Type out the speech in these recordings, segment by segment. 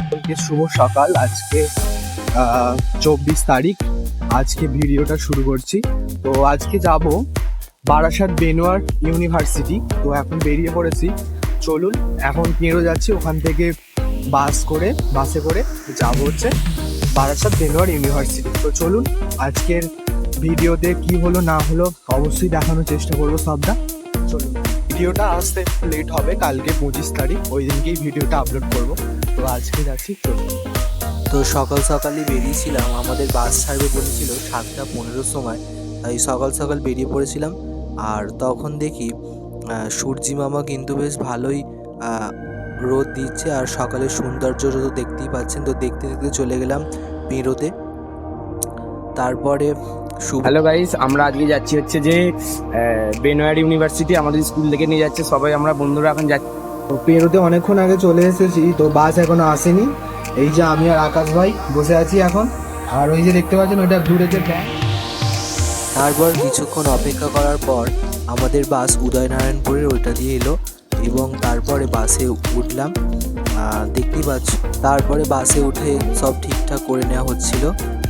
সকলকে শুভ সকাল। আজকে 24 তারিখ। আজকে ভিডিওটা শুরু করছি। তো আজকে যাব বারাসাত বেনোয়ার ইউনিভার্সিটি। তো এখন বেরিয়ে পড়েছি, চলুন এখন পেরো যাচ্ছি। ওখান থেকে বাসে করে যাব হচ্ছে বারাসাত বেনোয়ার ইউনিভার্সিটি। তো চলুন আজকের ভিডিওতে কি হলো না হলো অবশ্যই দেখানোর চেষ্টা করবো সবটা। চলুন, ভিডিওটা আসতে লেট হবে, কালকে 25 তারিখ, ওই দিনকেই ভিডিওটা আপলোড করব। তো আজকে যাচ্ছি, চলুন। তো সকাল সকালই বেরিয়েছিলাম, আমাদের বাস ছাড়বে বলেছিল 7:15 সময়, তাই সকাল সকাল বেরিয়ে পড়েছিলাম। আর তখন দেখি সূর্যি মামা কিন্তু বেশ ভালোই রোদ দিচ্ছে, আর সকালের সৌন্দর্য তো দেখতেই পাচ্ছেন। তো দেখতে দেখতে চলে গেলাম পেরোতে। তারপরে হ্যালো গাইস, আমরা আজকে যাচ্ছি হচ্ছে যে বেনোয়ার ইউনিভার্সিটি, আমাদের স্কুল থেকে নিয়ে যাচ্ছে সবাই, আমরা বন্ধুরা এখন যাচ্ছি। তো পেরোতে অনেকক্ষণ আগে চলে এসেছি, তো বাস এখনো আসেনি। এই যে আমি আর আকাশ ভাই বসে আছি এখন, আর ওই যে দেখতে পাচ্ছেন ওইটা দূরে যে ব্যাংক। তারপর কিছুক্ষণ অপেক্ষা করার পর আমাদের বাস উদয়নারায়ণপুরের ওইটা দিয়ে এলো, এবং তারপরে বাসে উঠলাম। দেখতেই পাচ্ছ, তারপরে বাসে উঠে সব ঠিকঠাক করে নেওয়া হচ্ছিল,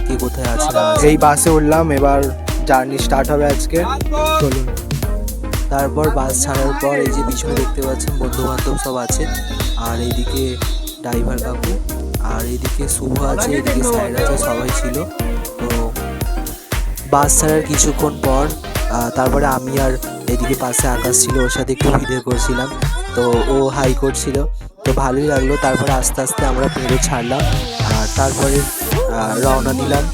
কে কোথায় আছে না আছে। এই বাসে উঠলাম, এবার জার্নি স্টার্ট হবে আজকে, চলুন। তারপর বাস ছাড়ার পর এই যে পিছনে দেখতে পাচ্ছেন বন্ধু বান্ধব সব আছে, আর এইদিকে ড্রাইভার কাকু, আর এইদিকে শুভ আছে, এদিকে স্যার আছে, সবাই ছিল। তো বাস ছাড়ার কিছুক্ষণ পর তারপরে আমি আর এদিকে পাশে আকাশ ছিল, ওর সাথে একটু ভিডিও করছিলাম। তো ও হাই করছিল, তো ভালোই লাগলো। তারপরে আস্তে আস্তে আমরা পেরো ছাড়লাম, আর তারপরে রওনা দিলাম।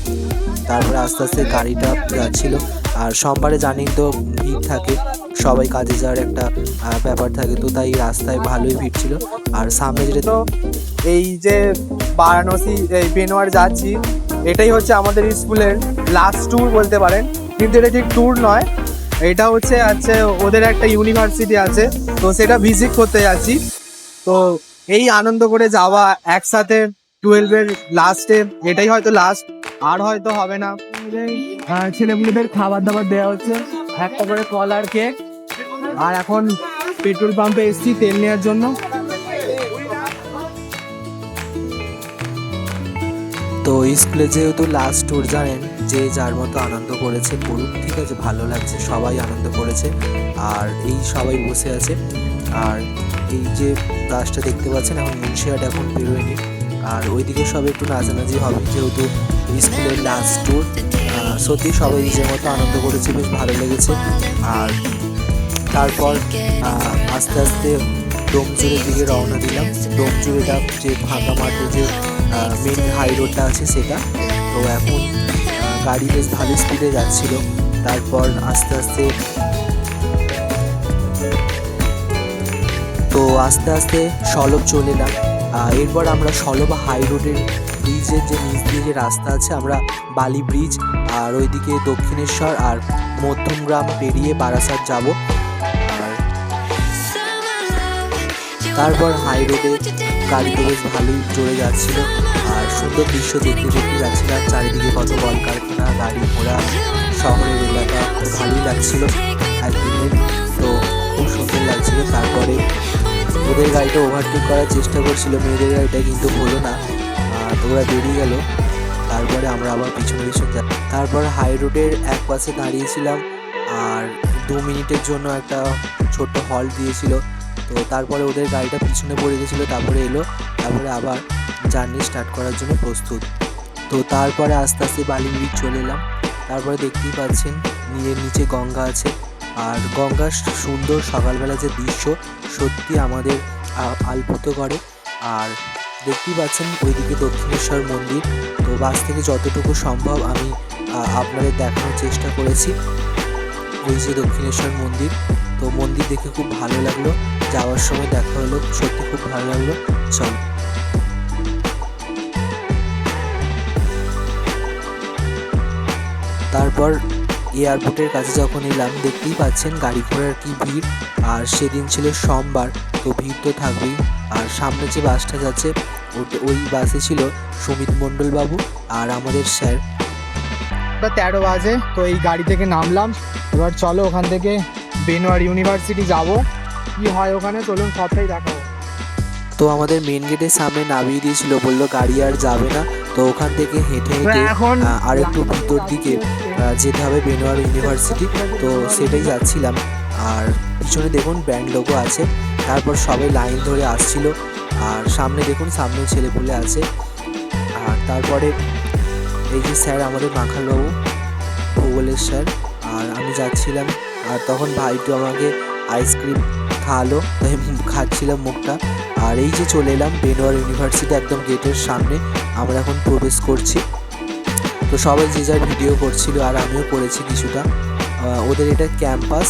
তারপরে আস্তে আস্তে গাড়িটা যাচ্ছিল। আর সোমবারে জানেন তো ভিড় থাকে, সবাই কাজে যাওয়ার একটা ব্যাপার থাকে, তো তাই রাস্তায় ভালোই ভিড় ছিল। আর সামনে যেটা তো এই যে বারাণসী এই বেনোয়ার যাচ্ছি, এটাই হচ্ছে আমাদের স্কুলের লাস্ট ট্যুর বলতে পারেন, কিন্তু এটা ঠিক ট্যুর নয়, এটা হচ্ছে ওদের একটা ইউনিভার্সিটি আছে, তো সেটা ভিজিট করতে যাচ্ছি। তো এই আনন্দ করে যাওয়া একসাথে 12-এর লাস্টে, এটাই হয়তো লাস্ট, আর হয়তো হবে না। ছেলেপুলেদের খাবার দাবার দেওয়া হচ্ছে, একটা করে কল আর কেক। আর এখন পেট্রোল পাম্পে এসেছি তেল নেওয়ার জন্য। তো স্কুলে যেহেতু লাস্ট ট্যুর, জানেন যে যার মতো আনন্দ করেছে করুক, ঠিক আছে, ভালো লাগছে, সবাই আনন্দ করেছে। আর এই সবাই বসে আছে। আর এই যে বাসটা দেখতে পাচ্ছেন, এখন মুন্সিহাট এখন বেরোয়নি, আর ওইদিকে সব একটু নাচানাচি হবে যেহেতু স্কুলের লাস্ট ট্যুর। সত্যি সবাই যে মতো আনন্দ করেছে, বেশ ভালো লেগেছে। আর তারপর আস্তে আস্তে ডোমজুরের দিকে রওনা দিলাম। ডোমজুরেটা যে ফাঁকা মাঠে যে মেন হাই রোডটা আছে সেটা। তো এখন গাড়ি বেশ ভালো স্পিডে যাচ্ছিল। তারপর আস্তে আস্তে সলভ চলে এলাম। এরপর আমরা সলভ হাই রোডের ব্রিজের যে নিচ দিয়ে যে রাস্তা আছে, আমরা বালি ব্রিজ আর ওইদিকে দক্ষিণেশ্বর আর মধ্যমগ্রাম পেরিয়ে বারাসাত যাব। আর তারপর হাই রোডে গাড়িতে বেশ ভালোই জোরে যাচ্ছিল, আর সুন্দর দৃশ্য দেখতে দেখতে যাচ্ছিলাম। চারিদিকে কত কলকারখানা, গাড়ি ঘোড়া, শহরের এলাকা, ভালোই লাগছিল একদিনের, তো খুব সুন্দর লাগছিল। তারপরে ওদের গাড়িটা ওভারটেক করার চেষ্টা করছিল, মেয়েদের গাড়িটা কিন্তু হলো না, তো ওরা বেরিয়ে গেল। তারপরে আমরা আবার পিছনে যাই। তারপর হাই রোডের এক পাশে দাঁড়িয়েছিলাম, আর 2 মিনিটের জন্য একটা ছোট্ট হল্ট দিয়েছিল। তো তারপরে ওদের গাড়িটা পিছনে পড়ে গেছিলো, তারপরে এলো, তারপরে আবার জার্নি স্টার্ট করার জন্য প্রস্তুত। তো তারপরে আস্তে আস্তে বালি ব্রিজ চলে এলাম। তারপরে দেখতেই পাচ্ছেন নিচে গঙ্গা আছে, আর গঙ্গার সুন্দর সকালবেলা যে দৃশ্য সত্যি আমাদের আলপুত করে। আর দেখতেই পাচ্ছেন ওইদিকে দক্ষিণেশ্বর মন্দির। তো বাস থেকে যতটুকু সম্ভব আমি আপনাদের দেখানোর চেষ্টা করেছি। ওই যে দক্ষিণেশ্বর মন্দির, তো মন্দির দেখে খুব ভালো লাগলো, যাওয়ার সময় দেখা হলো, সত্যি খুব ভালো লাগলো। চল, তারপর এয়ারপোর্টের কাছে যখন এলাম, দেখতেই পাচ্ছেন গাড়ি ঘোড়ার কি ভিড়। আর সেদিন ছিল সোমবার, তো ভিড় তো থাকবেই। আর সামনে যে বাসটা যাচ্ছে ওই বাসে ছিল সুমিত মণ্ডল বাবু আর আমাদের স্যার। 13 বাজে, তো এই গাড়ি থেকে নামলাম। এবার চলো ওখান থেকে বেনোয়ার ইউনিভার্সিটি যাব, কি হয় ওখানে চলুন সবটাই দেখাবো। তো আমাদের মেন গেটের সামনে নামিয়ে দিয়েছিল, বললো গাড়ি আর যাবে না। তো ওখান থেকে হেঁটে হেঁটে আর একটু ভিতর দিকে যেতে হবে বেনোয়ার ইউনিভার্সিটি। তো সেটাই যাচ্ছিলাম। আর পিছনে দেখুন ব্যান্ড লোগো আছে। তারপর সবাই লাইন ধরে আসছিল। আর সামনে দেখুন, সামনে ছেলেপুলে আছে। আর তারপরে এই যে স্যার আমাদের মাখালবাবু, ভূগোলের স্যার, আর আমি যাচ্ছিলাম। আর তখন ভাইটু আমাকে আইসক্রিম খাওয়ালো, তাই খাচ্ছিলাম মুখটা। আর এই যে চলে এলাম বেনোয়ার ইউনিভার্সিটি, একদম গেটের সামনে আমরা এখন প্রবেশ করছি। তো সবাই যে যার ভিডিও করছিল, আর আমিও করেছি কিছুটা। ওদের এটা ক্যাম্পাস,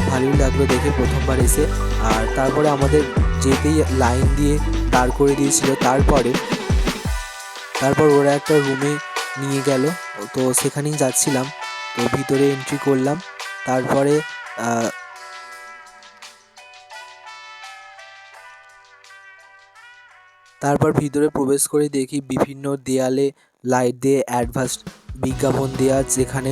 ভালোই লাগলো দেখে প্রথমবার এসে। আর তারপরে আমাদের যেতেই লাইন দিয়ে দাঁড় করে দিয়েছিল। তারপর ওরা একটা রুমে নিয়ে গেল, তো সেখানেই যাচ্ছিলাম। তো ভিতরে এন্ট্রি করলাম। তারপর ভিতরে প্রবেশ করে দেখি বিভিন্ন দেয়ালে লাইট দিয়ে অ্যাডভান্স বিজ্ঞাপন দেওয়া, যেখানে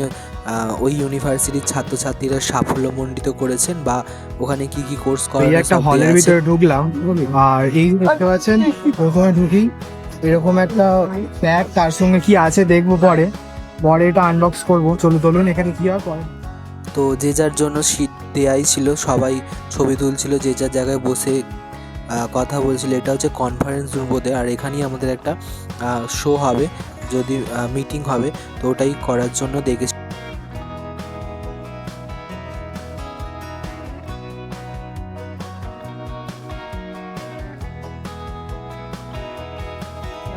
ওই ইউনিভার্সিটির ছাত্রছাত্রীরা সাফল্যমণ্ডিত করেছেন বা ওখানে কি কি কোর্স করা। এই একটা হলের ভিতরে ঢুকলাম, আর এই দেখতে পাচ্ছেন ওখানে ঢুকি এরকম একটা প্যাক, তার সঙ্গে কি আছে দেখবো পরে এটা আনবক্স করবো। চলুন এখানে কি হয় পরে। তো যে যার জন্য সিট দেয়াই ছিল, সবাই ছবি তুলছিল, যে যার জায়গায় বসে কথা বলছিল। এটা হচ্ছে কনফারেন্স রুম বোধে, আর এখানেই আমাদের একটা শো হবে, যদি মিটিং হবে, তো ওটাই করার জন্য দেখেছি।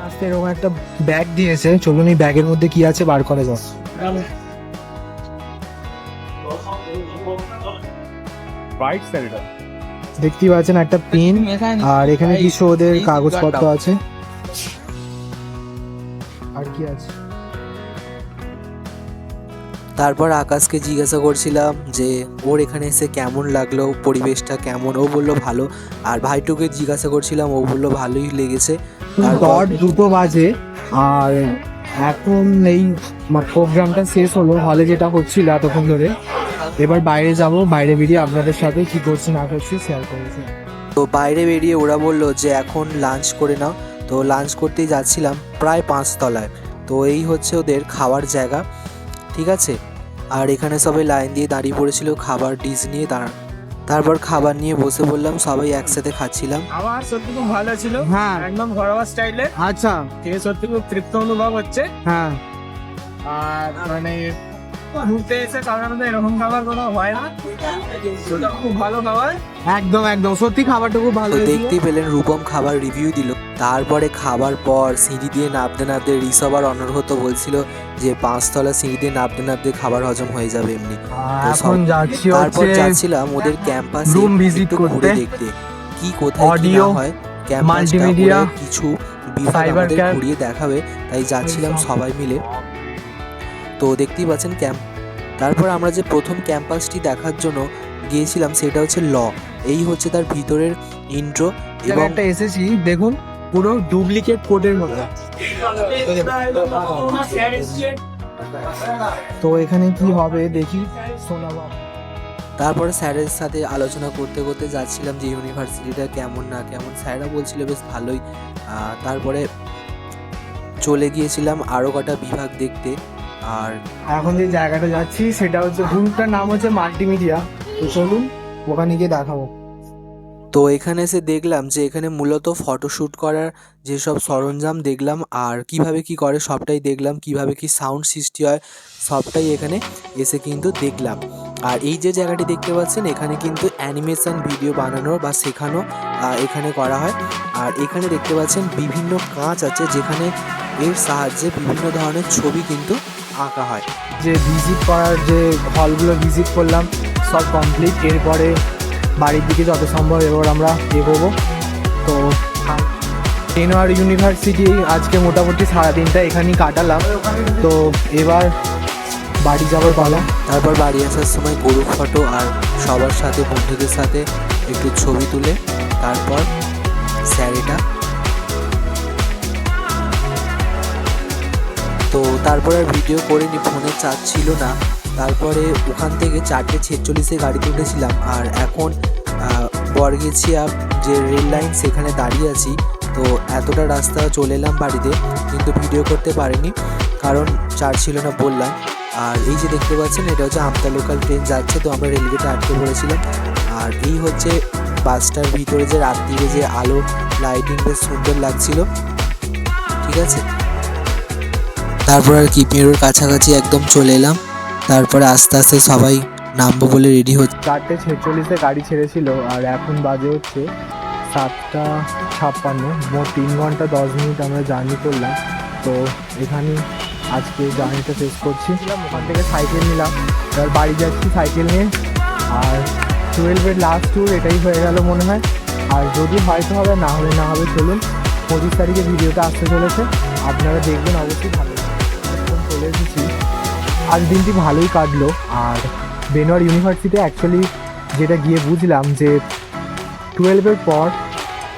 আজকে এরকম একটা ব্যাগ দিয়েছে, চলুন এই ব্যাগের মধ্যে কি আছে বার করে যাও। দেখতেই পাচ্ছেন একটা পেন, আর এখানে কিছু ওদের কাগজপত্র আছে। আর কি আছে? তারপর আকাশকে জিজ্ঞাসা করছিলাম যে ওর এখানে এসে কেমন লাগলো, পরিবেশটা কেমন। ও বললো ভালো। আর ভাইটুকে জিজ্ঞাসা করছিলাম, ও বললো ভালোই লেগেছে। রাত 2 বাজে, আর এখন এই প্রোগ্রামটা শেষ হলো হলে, যেটা হচ্ছিল এতক্ষণ ধরে। এবার বাইরে যাব, বাইরে বেরিয়ে আপনাদের সাথে কি করছি না করছি শেয়ার করেছি। তো বাইরে বেরিয়ে ওরা বললো যে এখন লাঞ্চ করে নাও। তো লাঞ্চ করতেই যাচ্ছিলাম প্রায় 5 তলায়। তো এই হচ্ছে ওদের খাওয়ার জায়গা, ঠিক আছে। আর এখানে সবাই লাইন দিয়ে দাঁড়িয়ে পড়েছিল খাবার ডিশ নিয়ে। তারপর খাবার নিয়ে বসে বললাম, সবাই একসাথে খাচ্ছিলাম। আমার সত্যি খুব ভালো ছিল, হ্যাঁ একদম ঘরোয়া স্টাইলে। আচ্ছা, খেয়ে সত্যি খুব তৃপ্ত অনুভব হচ্ছে। হ্যাঁ আর মানে ঘুরতে এসে সাধারণত এরকম খাবার কোনো হয় না, খুব ভালো খাবার। একদম সত্যি খাবারটা খুব ভালো। তো দেখতেই পেলেন রূপম খাবার রিভিউ দিল। তারপরে খাবার পর সিঁড়ি দিয়ে নামতে নামতে ঋষভ আর অনর্গত বলছিল যে 5 তলা সিঁড়ি দিয়ে নামতে নামতে খাবার হজম হয়ে যাবে এমনি। এখন যাচ্ছি তারপর যাচ্ছিলাম ওদের ক্যাম্পাসে রুম ভিজিট করতে, দেখতে কি কোথায় কি অডিও, না হয়। মাল্টিমিডিয়া, কিছু বিভাগ আমাদের ঘুরিয়ে দেখাবে, তাই যাচ্ছিলাম সবাই মিলে। তো দেখতেই পাচ্ছেন তারপর আমরা যে প্রথম ক্যাম্পাসটি দেখার জন্য গিয়েছিলাম সেটা হচ্ছে ল। এই হচ্ছে তার ভিতরের ইন্ট্রো। এবং একটা এসেছি দেখুন, পুরো ডুপ্লিকেট কোডের মতো। তো এখানে কি হবে দেখি, শোনাবো। তারপরে স্যারের সাথে আলোচনা করতে করতে যাচ্ছিলাম যে ইউনিভার্সিটিটা কেমন না কেমন। স্যাররা বলছিল বেশ ভালোই। তারপরে চলে গিয়েছিলাম আরও কটা বিভাগ দেখতে। আর এখন যে জায়গাটা যাচ্ছি সেটা হচ্ছে, গ্রুপটার নাম হচ্ছে মাল্টিমিডিয়া। তো চলুন ওখানে গিয়ে দেখাবো। তো এখানে এসে দেখলাম যে এখানে মূলত ফটোশ্যুট করার যেসব সরঞ্জাম দেখলাম, আর কিভাবে কি করে সবটাই দেখলাম, কিভাবে কি সাউন্ড সৃষ্টি হয় সবটাই এখানে এসে কিন্তু দেখলাম। আর এই যে জায়গাটি দেখতে পাচ্ছেন, এখানে কিন্তু অ্যানিমেশন ভিডিও বানানো বা শেখানো এখানে করা হয়। আর এখানে দেখতে পাচ্ছেন বিভিন্ন কাঁচ আছে, যেখানে এর সাহায্যে বিভিন্ন ধরনের ছবি কিন্তু আঁকা হয়। যে ভিজিট করার যে হলগুলো ভিজিট করলাম সব কমপ্লিট। এরপরে বাড়ির দিকে যত সম্ভব এবার আমরা এগোবো। তো বেনোয়ার ইউনিভার্সিটি আজকে মোটামুটি সারাদিনটা এখানেই কাটালাম। তো এবার বাড়ি যাবার পালা। তারপর বাড়ি আসার সময় গ্রুপ ফটো আর সবার সাথে বন্ধুদের সাথে একটু ছবি তুলে তারপর স্যার এটা। তো তারপর আর ভিডিও করিনি, ফোনে চার্জ ছিল না। তারপরে ওখান থেকে 4:46-এ গাড়িতে উঠেছিলাম। আর এখন বরগেছিয়া যে রেল লাইন সেখানে দাঁড়িয়ে আছি। তো এতটা রাস্তা চলে এলাম বাড়িতে, কিন্তু ভিডিও করতে পারিনি কারণ চার্জ ছিল না বললাম। আর এই যে দেখতে পাচ্ছেন এটা হচ্ছে আমতা লোকাল ট্রেন যাচ্ছে, তো আমরা রেলগেটে আটকে পড়েছিলাম। আর এই হচ্ছে বাসটার ভিতরে যে রাত্রিরে যে আলো লাইটিং বেশ সুন্দর লাগছিল, ঠিক আছে। তারপর আর কি মেরুর কাছাকাছি একদম চলে এলাম। তারপরে আস্তে আস্তে সবাই নামবো বলে রেডি হচ্ছে। 4:46-এ গাড়ি ছেড়েছিল আর এখন বাজে হচ্ছে 7:56। মোট 3 ঘন্টা 10 মিনিট আমরা জার্নি করলাম। তো এখানে আজকে জার্নিটা শেষ করছি। ওখান থেকে সাইকেল নিলাম, এবার বাড়ি যাচ্ছি সাইকেল নিয়ে। আর 12-এর লাস্ট ট্যুর এটাই হয়ে গেল মনে হয়। আর যদি হয়তো হবে, না হলে না হবে। চলুন, 25 তারিখে ভিডিওটা আসতে চলেছে, আপনারা দেখবেন অবশ্যই। ভালো এখন চলে এসেছি। আজ দিনটি ভালোই কাটলো। আর বেনোয়ার ইউনিভার্সিটি অ্যাকচুয়ালি যেটা গিয়ে বুঝলাম যে 12-এর পর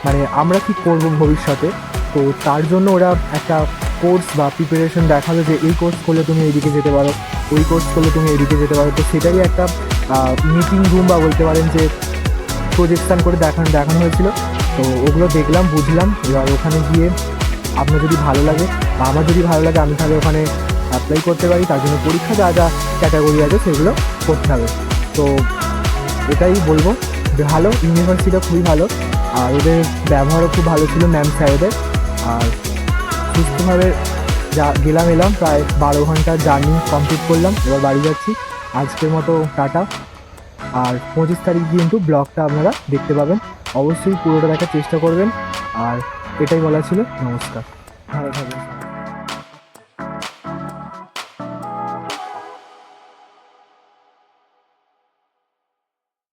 মানে আমরা কি করব ভবিষ্যতে, তো তার জন্য ওরা একটা কোর্স বা প্রিপারেশন দেখাবে যে এই কোর্স করলে তুমি এইদিকে যেতে পারো, ওই কোর্স করলে তুমি এইদিকে যেতে পারো। তো সেটাই একটা মিটিং রুম বা বলতে পারেন যে প্রজেকশান করে দেখানো হয়েছিল। তো ওগুলো দেখলাম, বুঝলাম। এবার ওখানে গিয়ে আপনার যদি ভালো লাগে বা আমার যদি ভালো লাগে, আমি তাহলে ওখানে অ্যাপ্লাই করতে পারি। তার জন্য পরীক্ষা যা যা ক্যাটাগরি আছে সেগুলো করতে হবে। তো এটাই বলবো যে ভালো, ইউনিভার্সিটিটা খুবই ভালো। আর ওদের ব্যবহারও খুব ভালো ছিল ম্যাম স্যারেদের। আর সুস্থভাবে এলাম, প্রায় 12 ঘন্টার জার্নি কমপ্লিট করলাম। এবার বাড়ি যাচ্ছি। আজকের মতো টাটা। আর 25 তারিখ কিন্তু ব্লগটা আপনারা দেখতে পাবেন, অবশ্যই পুরোটা দেখার চেষ্টা করবেন। আর এটাই বলা ছিল। নমস্কার, ভালো থাকবেন।